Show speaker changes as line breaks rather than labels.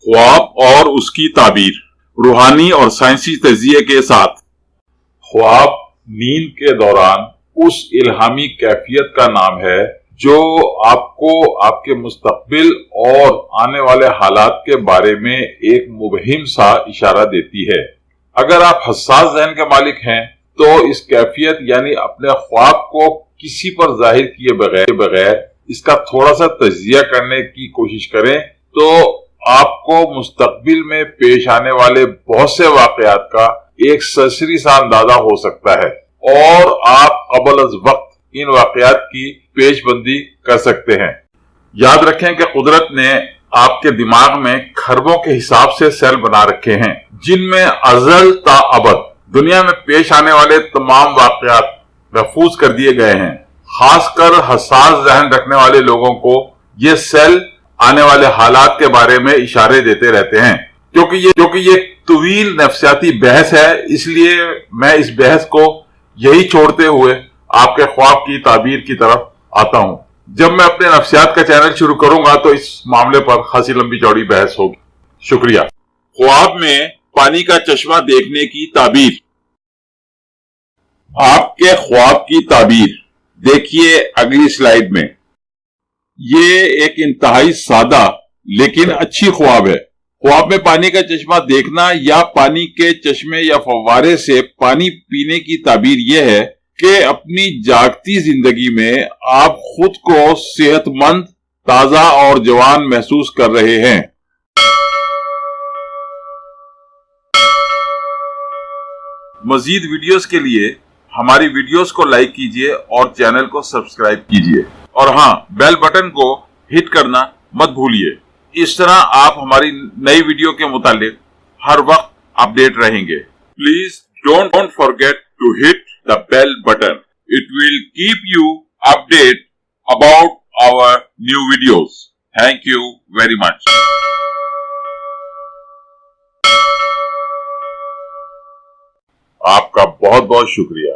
ख्वाब और उसकी ताबीर, रूहानी और साइंसी तजिए के साथ। ख्वाब नींद के दौरान उस इल्हामी कैफियत का नाम है जो आपको आपके मुस्तकबिल और आने वाले हालात के बारे में एक मुबहिम सा इशारा देती है। अगर आप हसास ज़हन के मालिक हैं तो इस कैफियत यानी अपने ख्वाब को किसी पर जाहिर किए बगैर इसका थोड़ा सा तजिया करने की कोशिश करें तो आपको मुस्तकबिल में पेश आने वाले बहुत से वाकयात का एक सरसरी सा अंदाजा हो सकता है और आप क़ब्ल अज़ वक्त इन वाकयात की पेशबंदी कर सकते हैं। याद रखें कि कुदरत ने आपके दिमाग में खरबों के हिसाब से सेल बना रखे हैं जिनमें अज़ल ता अबद दुनिया में पेश आने वाले तमाम वाकयात महफूज कर दिए गए हैं। खासकर हसास जहन रखने वाले लोगों को ये सेल आने वाले हालात के बारे में इशारे देते रहते हैं। क्योंकि ये तवील नफ्सियाती बहस है, इसलिए मैं इस बहस को यही छोड़ते हुए आपके ख्वाब की ताबीर की तरफ आता हूं। जब मैं अपने नफ्सियात का चैनल शुरू करूंगा तो इस मामले पर खासी लंबी चौड़ी बहस होगी। शुक्रिया। ख्वाब में पानी का चश्मा देखने की ताबीर। आपके ख्वाब की ताबीर देखिए अगली स्लाइड में। ये एक इंतहाई सादा लेकिन अच्छी ख्वाब है। ख्वाब में पानी का चश्मा देखना या पानी के चश्मे या फव्वारे से पानी पीने की ताबीर यह है कि अपनी जागती जिंदगी में आप खुद को सेहतमंद, ताजा और जवान महसूस कर रहे हैं। मजीद वीडियोस के लिए हमारी वीडियोस को लाइक कीजिए और चैनल को सब्सक्राइब कीजिए और हाँ, बेल बटन को हिट करना मत भूलिए। इस तरह आप हमारी नई वीडियो के मुतालिक हर वक्त अपडेट रहेंगे। Please don't forget to hit the bell button. It will keep you update about our new videos. Thank you very much. आपका बहुत बहुत शुक्रिया।